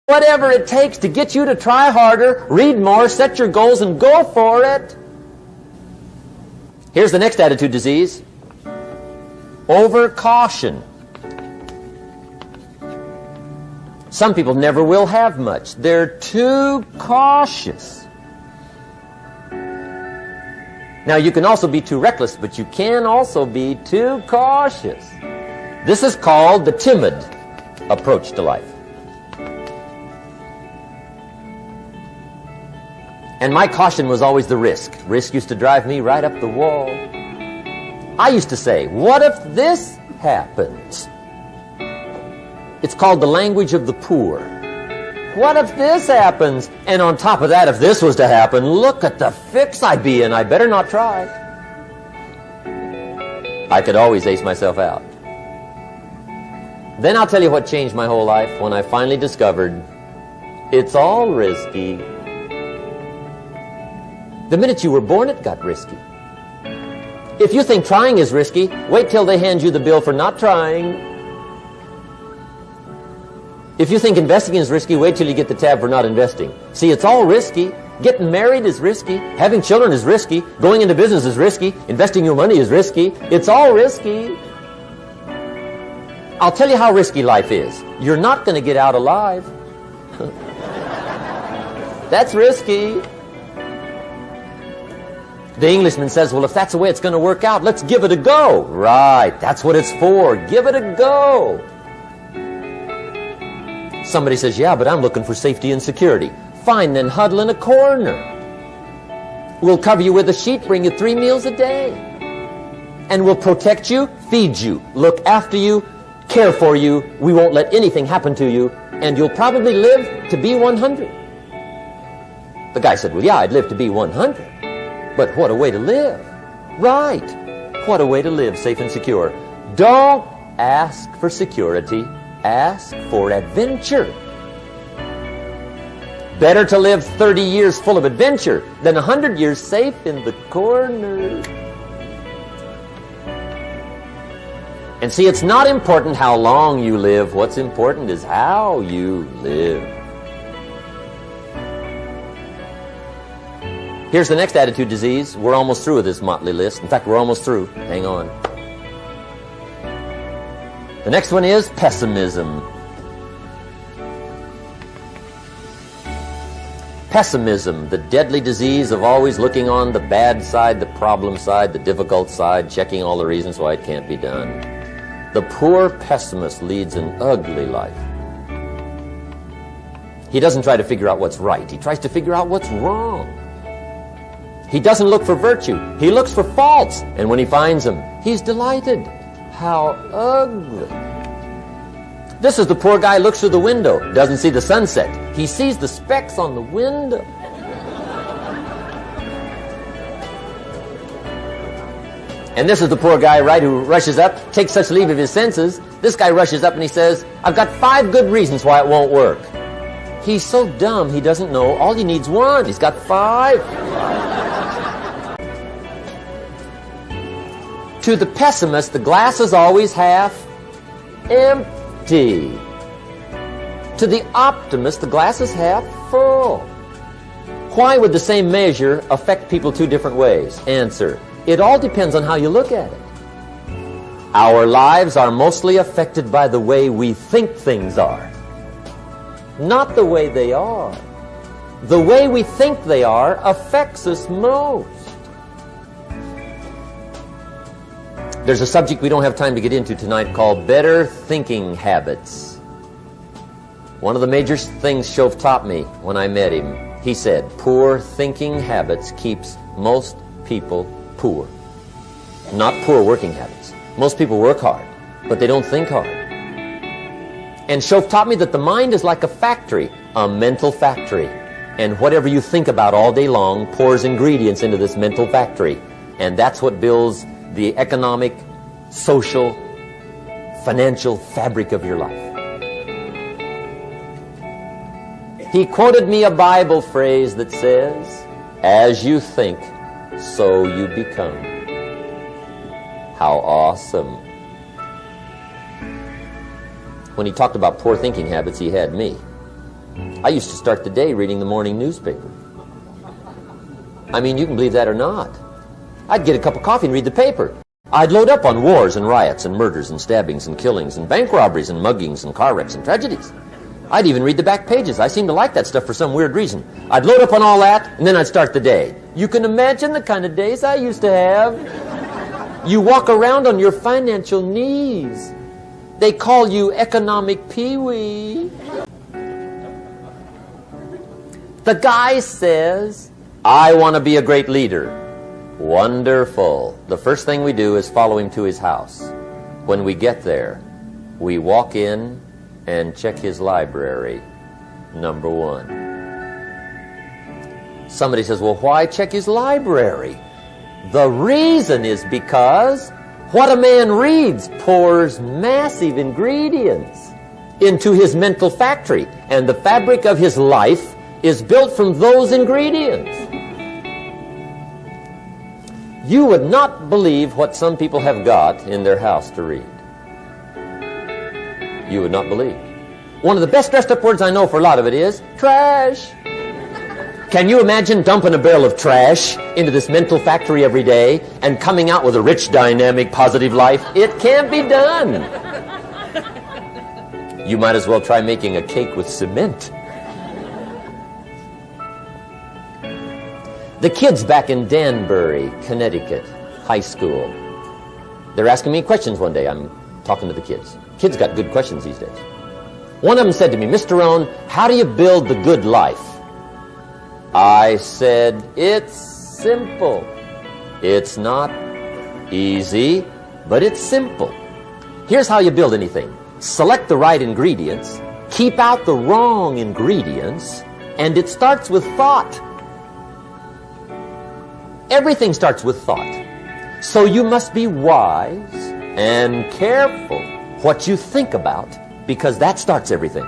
whatever it takes to get you to try harder, read more, set your goals, and go for it. Here's the next attitude disease. Overcaution. Some people never will have much. They're too cautious. Now, you can also be too reckless, but you can also be too cautious. This is called the timid approach to life. And my caution was always the risk. Risk used to drive me right up the wall. I used to say, what if this happens? It's called the language of the poor. What if this happens? And on top of that, if this was to happen, look at the fix I'd be in. I better not try. I could always ace myself out. Then I'll tell you what changed my whole life when I finally discovered it's all risky. The minute you were born, it got risky. If you think trying is risky, wait till they hand you the bill for not trying. If you think investing is risky, wait till you get the tab for not investing. See, it's all risky. Getting married is risky. Having children is risky. Going into business is risky. Investing your money is risky. It's all risky. I'll tell you how risky life is. You're not going to get out alive. That's risky. The Englishman says, well, if that's the way it's going to work out, let's give it a go. Right, that's what it's for. Give it a go. Somebody says, yeah, but I'm looking for safety and security. Fine, then huddle in a corner. We'll cover you with a sheet, bring you 3 meals a day. And we'll protect you, feed you, look after you, care for you. We won't let anything happen to you. And you'll probably live to be 100. The guy said, well, yeah, I'd live to be 100. But what a way to live. Right. What a way to live, safe and secure. Don't ask for security. Ask for adventure. Better to live 30 years full of adventure than 100 years safe in the corner. And see, it's not important how long you live. What's important is how you live. Here's the next attitude disease. We're almost through with this motley list. In fact, we're almost through. Hang on. The next one is pessimism. Pessimism, the deadly disease of always looking on the bad side, the problem side, the difficult side, checking all the reasons why it can't be done. The poor pessimist leads an ugly life. He doesn't try to figure out what's right. He tries to figure out what's wrong. He doesn't look for virtue. He looks for faults. And when he finds them, he's delighted. How ugly. This is the poor guy who looks through the window, doesn't see the sunset. He sees the specks on the window. And this is the poor guy, right, who rushes up, takes such leave of his senses. This guy rushes up and he says, I've got 5 good reasons why it won't work. He's so dumb he doesn't know. All he needs 1. He's got 5. To the pessimist, the glass is always half empty. To the optimist, the glass is half full. Why would the same measure affect people 2 different ways? Answer, it all depends on how you look at it. Our lives are mostly affected by the way we think things are, not the way they are. The way we think they are affects us most. There's a subject we don't have time to get into tonight called better thinking habits. One of the major things Shove taught me when I met him, he said, poor thinking habits keeps most people poor. Not poor working habits. Most people work hard, but they don't think hard. And Shove taught me that the mind is like a factory, a mental factory. And whatever you think about all day long pours ingredients into this mental factory. And that's what builds the economic, social, financial fabric of your life. He quoted me a Bible phrase that says, as you think, so you become. How awesome. When he talked about poor thinking habits, he had me. I used to start the day reading the morning newspaper. I mean, you can believe that or not. I'd get a cup of coffee and read the paper. I'd load up on wars and riots and murders and stabbings and killings and bank robberies and muggings and car wrecks and tragedies. I'd even read the back pages. I seem to like that stuff for some weird reason. I'd load up on all that, and then I'd start the day. You can imagine the kind of days I used to have. You walk around on your financial knees. They call you economic peewee. The guy says, I want to be a great leader. Wonderful. The first thing we do is follow him to his house. When we get there, we walk in and check his library. Number one. Somebody says, well, why check his library? The reason is because what a man reads pours massive ingredients into his mental factory, and the fabric of his life is built from those ingredients. You would not believe what some people have got in their house to read. You would not believe. One of the best dressed up words I know for a lot of it is trash. Can you imagine dumping a barrel of trash into this mental factory every day and coming out with a rich, dynamic, positive life? It can't be done. You might as well try making a cake with cement. The kids back in Danbury, Connecticut, high school, they're asking me questions one day. I'm talking to the kids. Kids got good questions these days. One of them said to me, Mr. Rohn, how do you build the good life? I said, it's simple. It's not easy, but it's simple. Here's how you build anything. Select the right ingredients, keep out the wrong ingredients, and it starts with thought. Everything starts with thought. So you must be wise and careful what you think about, because that starts everything.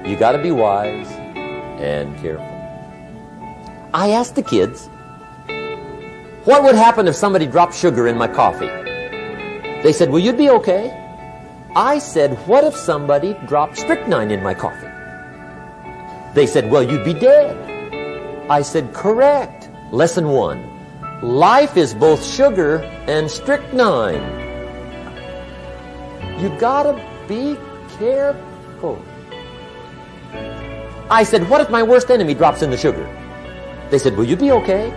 You got to be wise and careful. I asked the kids, what would happen if somebody dropped sugar in my coffee? They said, well, you'd be okay. I said, what if somebody dropped strychnine in my coffee? They said, well, you'd be dead. I said, correct. Lesson 1. Life is both sugar and strychnine. You gotta be careful. I said, what if my worst enemy drops in the sugar? They said, will you be okay?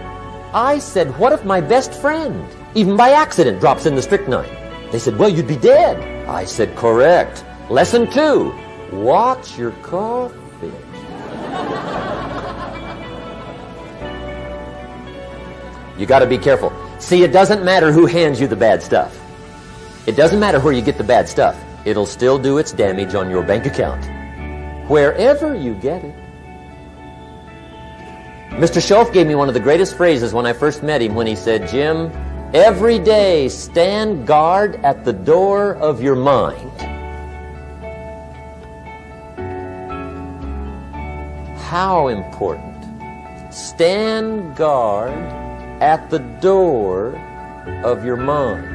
I said, what if my best friend, even by accident, drops in the strychnine? They said, well, you'd be dead. I said, correct. Lesson 2. Watch your coffee. You got to be careful. See, it doesn't matter who hands you the bad stuff. It doesn't matter where you get the bad stuff. It'll still do its damage on your bank account, wherever you get it. Mr. Schoaf gave me one of the greatest phrases when I first met him when he said, Jim, every day stand guard at the door of your mind. How important. Stand guard at the door of your mind.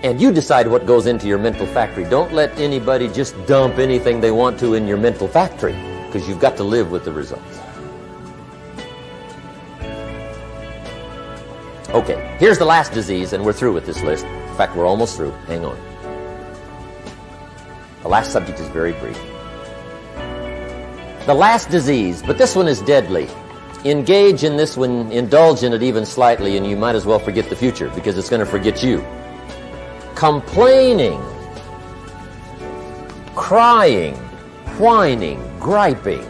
And you decide what goes into your mental factory. Don't let anybody just dump anything they want to in your mental factory, because you've got to live with the results. Okay, here's the last disease, and we're through with this list. In fact, we're almost through. Hang on. The last subject is very brief. The last disease, but this one is deadly. Engage in this one, indulge in it even slightly, and you might as well forget the future, because it's going to forget you. Complaining, crying, whining, griping.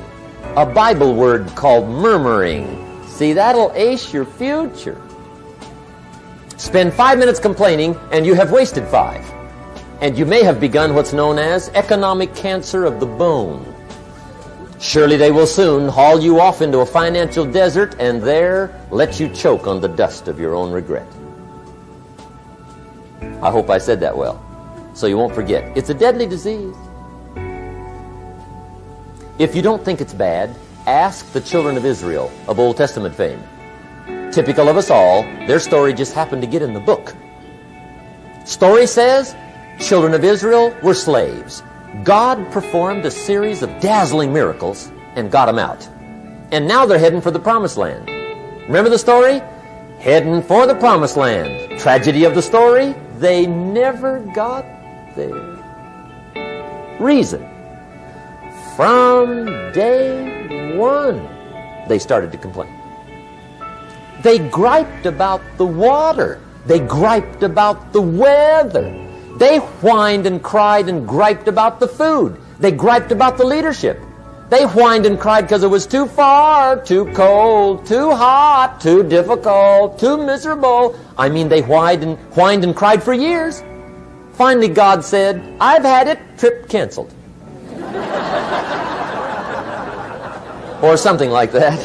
A Bible word called murmuring. See, that'll ace your future. Spend 5 minutes complaining, and you have wasted 5. And you may have begun what's known as economic cancer of the bone. Surely they will soon haul you off into a financial desert and there let you choke on the dust of your own regret. I hope I said that well, so you won't forget. It's a deadly disease. If you don't think it's bad, ask the children of Israel of Old Testament fame. Typical of us all, their story just happened to get in the book. Story says, children of Israel were slaves. God performed a series of dazzling miracles and got them out. And now they're heading for the promised land. Remember the story? Heading for the promised land. Tragedy of the story, they never got there. Reason. From day one, they started to complain. They griped about the water. They griped about the weather. They whined and cried and griped about the food. They griped about the leadership. They whined and cried because it was too far, too cold, too hot, too difficult, too miserable. I mean, they whined and cried for years. Finally, God said, I've had it, trip canceled. Or something like that.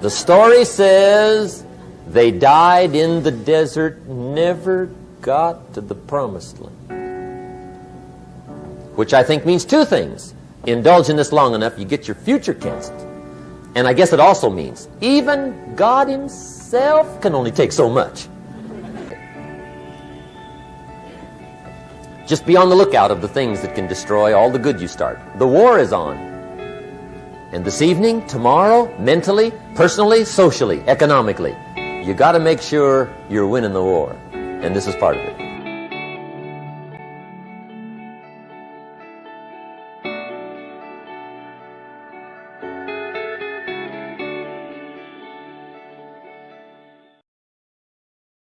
The story says they died in the desert, never got to the promised land. Which I think means two things. Indulge in this long enough, you get your future canceled. And I guess it also means even God himself can only take so much. Just be on the lookout of the things that can destroy all the good you start. The war is on. And this evening, tomorrow, mentally, personally, socially, economically, you got to make sure you're winning the war. And this is part of it.